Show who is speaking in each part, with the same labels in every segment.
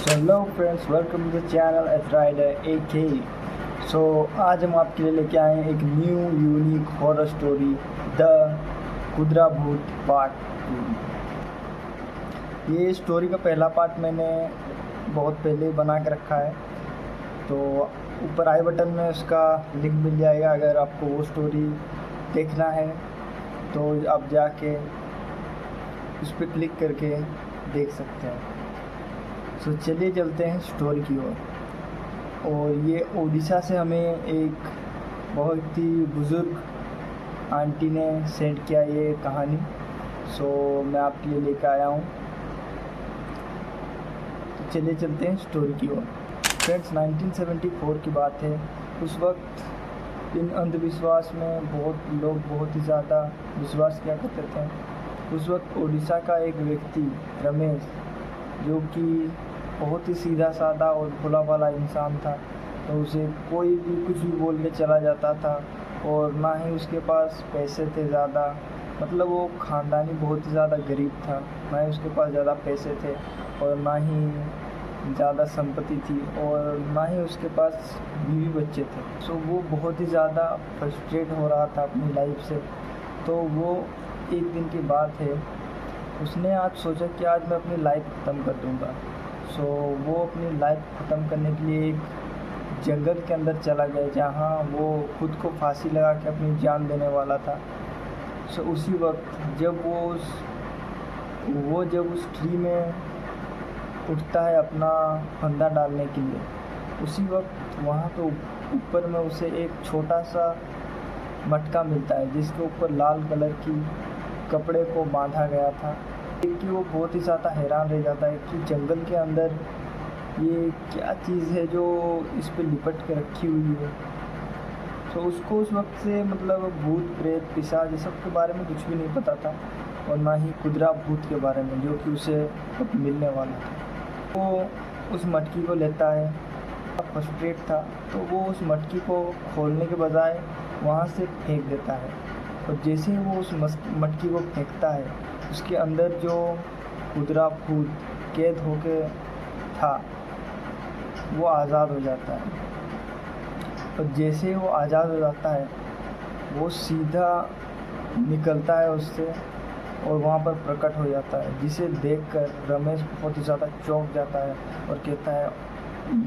Speaker 1: Hello friends, welcome to the channel at rider AK। सो आज हम आपके लिए लेके आए हैं एक new unique horror story, the कुदरा भूत पार्ट 2। ये स्टोरी का पहला पार्ट मैंने बहुत पहले ही बना के रखा है, तो ऊपर आई बटन में उसका लिंक मिल जाएगा। अगर आपको वो स्टोरी देखना है तो आप जाके उस पर क्लिक करके देख सकते हैं। तो चलिए चलते हैं स्टोरी की ओर। और ये उड़ीसा से हमें एक बहुत ही बुज़ुर्ग आंटी ने सेंड किया ये कहानी। सो मैं आपके लिए लेकर आया हूँ। तो चलिए चलते हैं स्टोरी की ओर। फ्रेंड्स, 1974 की बात है। उस वक्त इन अंधविश्वास में बहुत लोग बहुत ही ज़्यादा विश्वास किया करते थे। उस वक्त उड़ीसा का एक व्यक्ति रमेश, जो कि बहुत ही सीधा साधा और भोला भाला इंसान था, तो उसे कोई भी कुछ भी बोल के चला जाता था। और ना ही उसके पास पैसे थे ज़्यादा, मतलब वो ख़ानदानी बहुत ही ज़्यादा गरीब था। ना ही उसके पास ज़्यादा पैसे थे और ना ही ज़्यादा संपत्ति थी और ना ही उसके पास बीवी बच्चे थे। सो वो बहुत ही ज़्यादा फ्रस्ट्रेट हो रहा था अपनी लाइफ से। तो वो एक दिन की बात है, उसने आज सोचा कि आज मैं अपनी लाइफ ख़त्म कर दूँगा। सो वो अपनी लाइफ ख़त्म करने के लिए एक जंगल के अंदर चला गया, जहाँ वो खुद को फांसी लगा के अपनी जान देने वाला था। सो उसी वक्त जब वो जब उस ट्री में उठता है अपना फंदा डालने के लिए, उसी वक्त वहाँ पे ऊपर में उसे एक छोटा सा मटका मिलता है, जिसके ऊपर लाल कलर की कपड़े को बांधा गया था। कि वो बहुत ही ज़्यादा हैरान रह जाता है कि जंगल के अंदर ये क्या चीज़ है जो इस पे लिपट के रखी हुई है। तो उसको उस वक्त से मतलब भूत प्रेत पिशाच ये सब के बारे में कुछ भी नहीं पता था, और ना ही कुदरा भूत के बारे में, जो कि उसे अब मिलने वाला था। वो उस मटकी को लेता है, फ्रस्ट्रेट था, तो वो उस मटकी को खोलने के बजाय वहाँ से फेंक देता है। और जैसे ही वो उस मटकी को फेंकता है, उसके अंदर जो कुदरा भूत कैद होके था वो आज़ाद हो जाता है। और जैसे ही वो आज़ाद हो जाता है, वो सीधा निकलता है उससे और वहाँ पर प्रकट हो जाता है, जिसे देखकर रमेश बहुत ही ज़्यादा चौंक जाता है और कहता है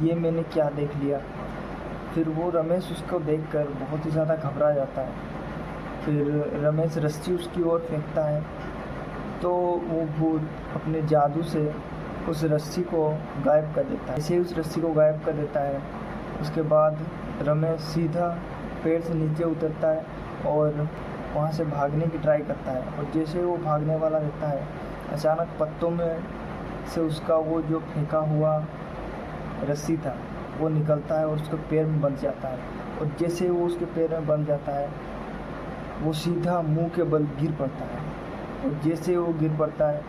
Speaker 1: ये मैंने क्या देख लिया। फिर वो रमेश उसको देखकर बहुत ही ज़्यादा घबरा जाता है। फिर रमेश रस्सी उसकी ओर फेंकता है, तो वो भूत अपने जादू से उस रस्सी को गायब कर देता है। जैसे ही उस रस्सी को गायब कर देता है, उसके बाद रमेश सीधा पेड़ से नीचे उतरता है और वहाँ से भागने की ट्राई करता है। और जैसे वो भागने वाला रहता है, अचानक पत्तों में से उसका वो जो फेंका हुआ रस्सी था वो निकलता है और उसके पैर में बंध जाता है। और जैसे वो उसके पैर में बंध जाता है, वो सीधा मुंह के बल गिर पड़ता है। और जैसे वो गिर पड़ता है,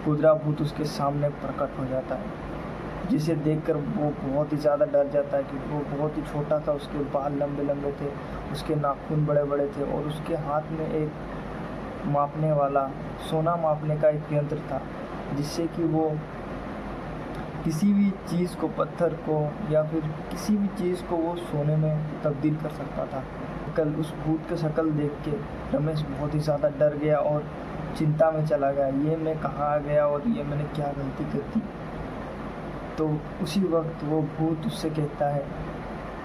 Speaker 1: कुदरा भूत उसके सामने प्रकट हो जाता है, जिसे देखकर वो बहुत ही ज़्यादा डर जाता है, क्योंकि वो बहुत ही छोटा था, उसके बाल लंबे लंबे थे, उसके नाखून बड़े बड़े थे और उसके हाथ में एक मापने वाला, सोना मापने का एक यंत्र था, जिससे कि वो किसी भी चीज़ को, पत्थर को या फिर किसी भी चीज़ को वो सोने में तब्दील कर सकता था। कल उस भूत की शक्ल देख के रमेश बहुत ही ज़्यादा डर गया और चिंता में चला गया, ये मैं कहाँ आ गया और ये मैंने क्या गलती कर दी। तो उसी वक्त वो भूत उससे कहता है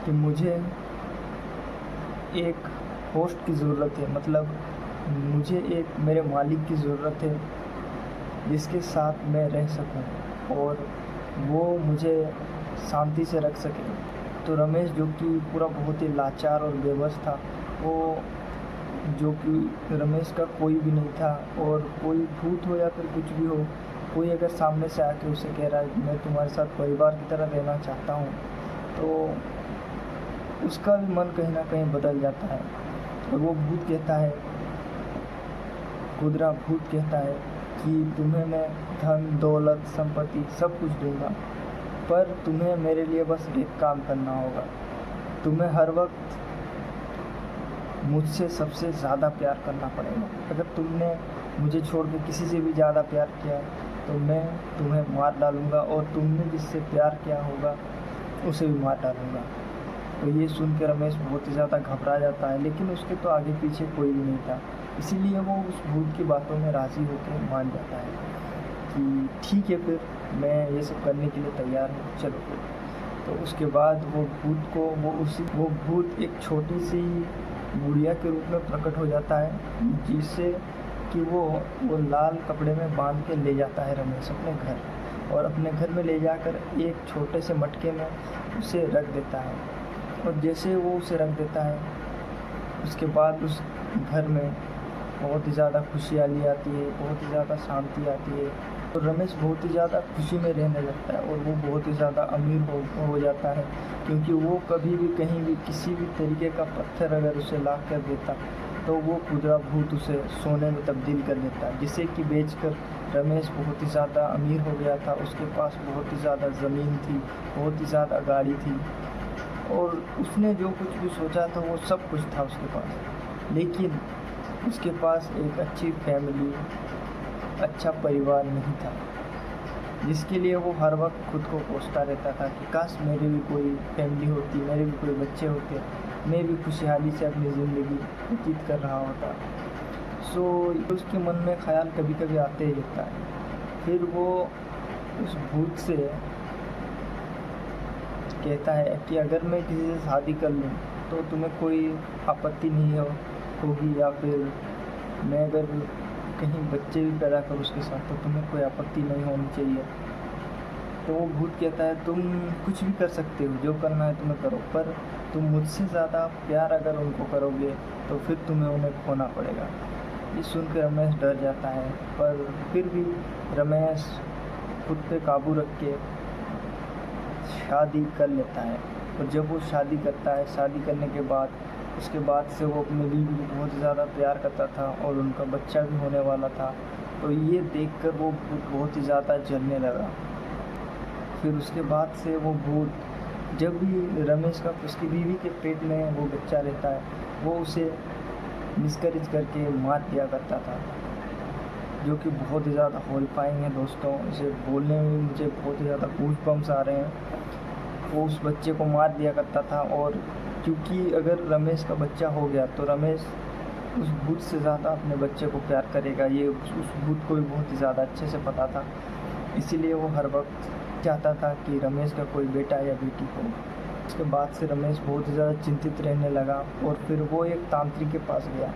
Speaker 1: कि मुझे एक होस्ट की ज़रूरत है, मतलब मुझे एक मेरे मालिक की ज़रूरत है, जिसके साथ मैं रह सकूं और वो मुझे शांति से रख सके। तो रमेश, जो कि पूरा बहुत ही लाचार और बेबस था, वो, जो कि रमेश का कोई भी नहीं था, और कोई भूत हो या फिर कुछ भी हो, कोई अगर सामने से आके उसे कह रहा है कि मैं तुम्हारे साथ परिवार की तरह रहना चाहता हूँ, तो उसका भी मन कहीं ना कहीं बदल जाता है। और वो भूत कहता है, कुदरा भूत कहता है कि तुम्हें मैं धन दौलत संपत्ति सब कुछ दूंगा, पर तुम्हें मेरे लिए बस एक काम करना होगा। तुम्हें हर वक्त मुझसे सबसे ज़्यादा प्यार करना पड़ेगा। अगर तुमने मुझे छोड़ के किसी से भी ज़्यादा प्यार किया तो मैं तुम्हें मार डालूँगा और तुमने जिससे प्यार किया होगा उसे भी मार डालूँगा। तो ये सुन के रमेश बहुत ही ज़्यादा घबरा जाता है, लेकिन उसके तो आगे पीछे कोई भी नहीं था, इसीलिए वो उस भूत की बातों में राज़ी होकर मान जाता है कि ठीक है, फिर मैं ये सब करने के लिए तैयार हूँ, चलो फिर। तो उसके बाद वो भूत एक छोटी सी गुड़िया के रूप में प्रकट हो जाता है, जिससे कि वो लाल कपड़े में बांध के ले जाता है रमेश अपने घर, और अपने घर में ले जाकर एक छोटे से मटके में उसे रख देता है। और जैसे वो उसे रख देता है, उसके बाद उस घर में बहुत ही ज़्यादा खुशहाली आती है, बहुत ही ज़्यादा शांति आती है, और रमेश बहुत ही ज़्यादा खुशी में रहने लगता है, और वो बहुत ही ज़्यादा अमीर हो जाता है, क्योंकि वो कभी भी कहीं भी किसी भी तरीके का पत्थर अगर उसे ला कर देता तो वो खुदा भूत उसे सोने में तब्दील कर देता, जिसे कि बेचकर रमेश बहुत ही ज़्यादा अमीर हो गया था। उसके पास बहुत ही ज़्यादा ज़मीन थी, बहुत ही ज़्यादा गाड़ी थी, और उसने जो कुछ भी सोचा था वो सब कुछ था उसके पास। लेकिन उसके पास एक अच्छी फैमिली, अच्छा परिवार नहीं था, जिसके लिए वो हर वक्त खुद को कोसता रहता था कि काश मेरी भी कोई फैमिली होती, मेरे भी कोई बच्चे होते, मैं भी खुशहाली से अपनी ज़िंदगी व्यतीत कर रहा होता। सो उसके मन में ख्याल कभी कभी आते ही रहता है। फिर वो उस भूत से कहता है कि अगर मैं किसी से शादी कर लूँ तो तुम्हें कोई आपत्ति नहीं होगी, या फिर मैं अगर कहीं बच्चे भी पैदा करूँ उसके साथ तो तुम्हें कोई आपत्ति नहीं होनी चाहिए। तो वो भूत कहता है तुम कुछ भी कर सकते हो, जो करना है तुम्हें करो, पर तुम मुझसे ज़्यादा प्यार अगर उनको करोगे तो फिर तुम्हें उन्हें खोना पड़ेगा। ये सुनकर रमेश डर जाता है, पर फिर भी रमेश खुद पे काबू रख के शादी कर लेता है। और जब वो शादी करता है, शादी करने के बाद उसके बाद से वो अपनी बीवी को बहुत ज़्यादा प्यार करता था, और उनका बच्चा भी होने वाला था। तो ये देखकर वो भूत बहुत ही ज़्यादा जलने लगा। फिर उसके बाद से वो भूत जब भी रमेश का उसकी बीवी के पेट में वो बच्चा रहता है, वो उसे मिसकैरेज करके मार दिया करता था, जो कि बहुत ही ज़्यादा हॉरिफाइंग है दोस्तों। इसे बोलने में मुझे बहुत ही ज़्यादा गूज़बम्स आ रहे हैं। वो उस बच्चे को मार दिया करता था, और क्योंकि अगर रमेश का बच्चा हो गया तो रमेश उस भूत से ज़्यादा अपने बच्चे को प्यार करेगा, ये उस भूत को भी बहुत ही ज़्यादा अच्छे से पता था। इसीलिए वो हर वक्त चाहता था कि रमेश का कोई बेटा या बेटी हो। उसके बाद से रमेश बहुत ही ज़्यादा चिंतित रहने लगा, और फिर वो एक तांत्रिक के पास गया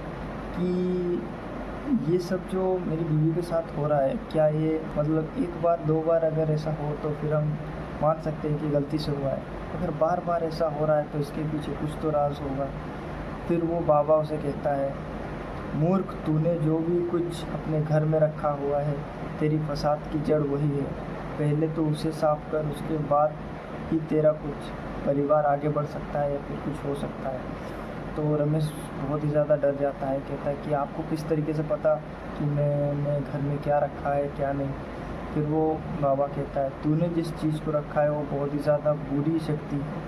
Speaker 1: कि ये सब जो मेरी बीवी के साथ हो रहा है, क्या ये मतलब एक बार दो बार अगर ऐसा हो तो फिर हम मान सकते हैं कि गलती से हुआ है, अगर बार बार ऐसा हो रहा है तो इसके पीछे कुछ तो राज होगा। फिर वो बाबा उसे कहता है, मूर्ख, तूने जो भी कुछ अपने घर में रखा हुआ है, तेरी फसाद की जड़ वही है। पहले तो उसे साफ कर, उसके बाद ही तेरा कुछ परिवार आगे बढ़ सकता है या फिर कुछ हो सकता है। तो रमेश बहुत ही ज़्यादा डर जाता है, कहता है कि आपको किस तरीके से पता कि मैंने घर में क्या रखा है क्या नहीं। फिर वो बाबा कहता है, तूने जिस चीज़ को रखा है वो बहुत ही ज़्यादा बुरी शक्ति है,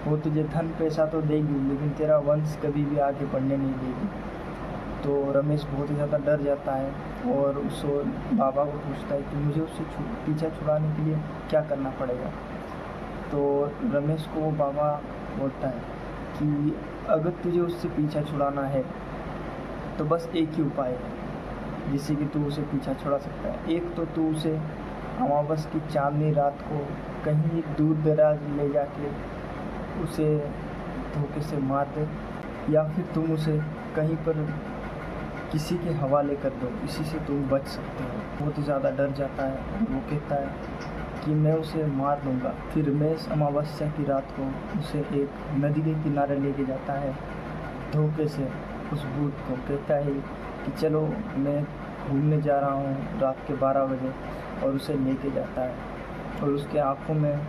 Speaker 1: वो तुझे धन पैसा तो देगी लेकिन तेरा वंश कभी भी आगे बढ़ने नहीं देगी। तो रमेश बहुत ही ज़्यादा डर जाता है, और उस बाबा को पूछता है कि मुझे उससे पीछा छुड़ाने के लिए क्या करना पड़ेगा। तो रमेश को वो बाबा बोलता है कि अगर तुझे उससे पीछा छुड़ाना है तो बस एक ही उपाय है जिससे कि तू उसे पीछा छुड़ा सकता है। एक तो तू उसे अमावस की चांदनी रात को कहीं दूर दराज ले जाके उसे धोखे से मार दे, या फिर तुम उसे कहीं पर किसी के हवाले कर दो, इसी से तुम बच सकते हो। बहुत ही ज़्यादा डर जाता है, वो कहता है कि मैं उसे मार दूंगा। फिर रमेश अमावस्या की रात को उसे एक नदी के किनारे लेके जाता है धोखे से। उस भूत को कहता है कि चलो मैं घूमने जा रहा हूँ रात के 12 बजे, और उसे लेके जाता है, और उसके आँखों में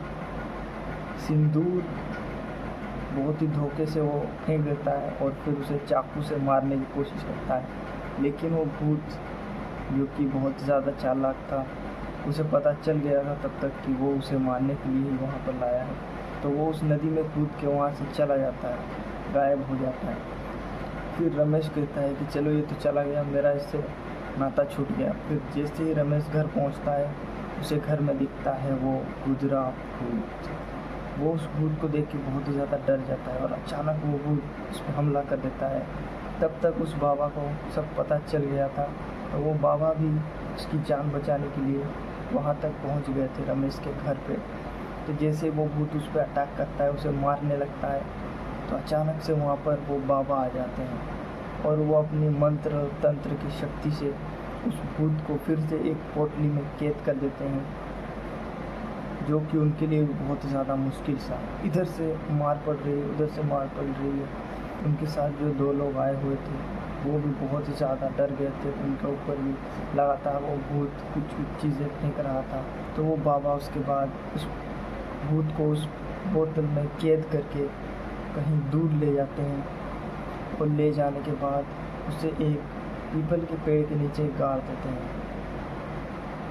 Speaker 1: सिंदूर बहुत ही धोखे से वो फेंक देता है, और फिर उसे चाकू से मारने की कोशिश करता है। लेकिन वो भूत, जो कि बहुत ज़्यादा चालाक था, उसे पता चल गया था तब तक कि वो उसे मारने के लिए ही वहाँ पर लाया है। तो वो उस नदी में कूद के वहाँ से चला जाता है, गायब हो जाता है। फिर रमेश कहता है कि चलो ये तो चला गया, मेरा इससे नाता छूट गया। फिर जैसे ही रमेश घर पहुंचता है, उसे घर में दिखता है वो गुजरा भूत। वो उस भूत को देख के बहुत ही ज़्यादा डर जाता है और अचानक वो भूत उस पर हमला कर देता है। तब तक उस बाबा को सब पता चल गया था, तो वो बाबा भी उसकी जान बचाने के लिए वहाँ तक पहुँच गए थे रमेश के घर पे। तो जैसे वो भूत उस पर अटैक करता है, उसे मारने लगता है, तो अचानक से वहाँ पर वो बाबा आ जाते हैं और वो अपनी मंत्र और तंत्र की शक्ति से उस भूत को फिर से एक पोटली में कैद कर देते हैं, जो कि उनके लिए बहुत ज़्यादा मुश्किल सा। इधर से मार पड़ रही है, उधर से मार पड़ रही है। उनके साथ जो 2 लोग आए हुए थे वो भी बहुत ही ज़्यादा डर गए थे। उनके ऊपर भी लगातार वो भूत कुछ कुछ चीज़ें फेंक रहा था। तो वो बाबा उसके बाद उस भूत को उस बोतल में कैद करके कहीं दूर ले जाते हैं और ले जाने के बाद उसे एक पीपल के पेड़ के नीचे गाड़ देते हैं।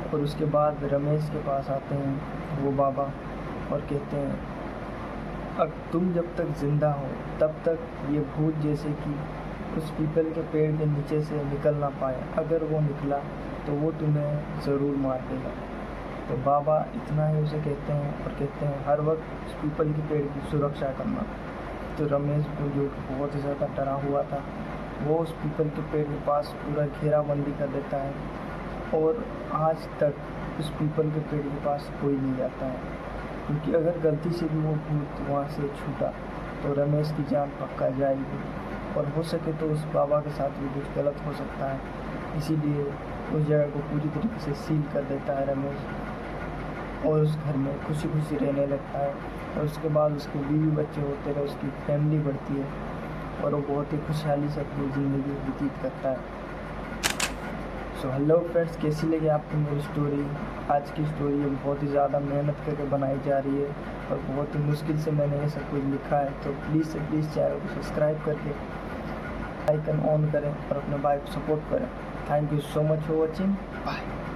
Speaker 1: और उसके बाद रमेश के पास आते हैं वो बाबा और कहते हैं, अब तुम जब तक ज़िंदा हो तब तक ये भूत जैसे कि उस पीपल के पेड़ के नीचे से निकल ना पाए, अगर वो निकला तो वो तुम्हें ज़रूर मार देगा। तो बाबा इतना ही उसे कहते हैं और कहते हैं हर वक्त उस पीपल के पेड़ की सुरक्षा करना। तो रमेश को जो बहुत ही ज़्यादा डरा हुआ था, वो उस पीपल के पेड़ के पास पूरा घेराबंदी कर देता है और आज तक उस पीपल के पेड़ के पास कोई नहीं जाता है, क्योंकि अगर गलती से भी वो भूत वहाँ से छूटा तो रमेश की जान पक्का जाएगी और हो सके तो उस बाबा के साथ भी कुछ गलत हो सकता है। इसीलिए उस जगह को पूरी तरीके से सील कर देता है रमेश और उस घर में खुशी खुशी रहने लगता है। और उसके बाद उसके बीवी बच्चे होते रहे, उसकी फैमिली बढ़ती है और वो बहुत ही खुशहाली से अपनी ज़िंदगी व्यतीत करता है। सो हेलो फ्रेंड्स, कैसी लगी आपको मेरी स्टोरी? आज की स्टोरी बहुत ही ज़्यादा मेहनत करके बनाई जा रही है और बहुत ही मुश्किल से मैंने ये सब कुछ लिखा है। तो प्लीज़ से प्लीज़ चैनल को सब्सक्राइब करके आइकन ऑन करें और अपने भाई को सपोर्ट करें। Thank you so much for watching. Bye.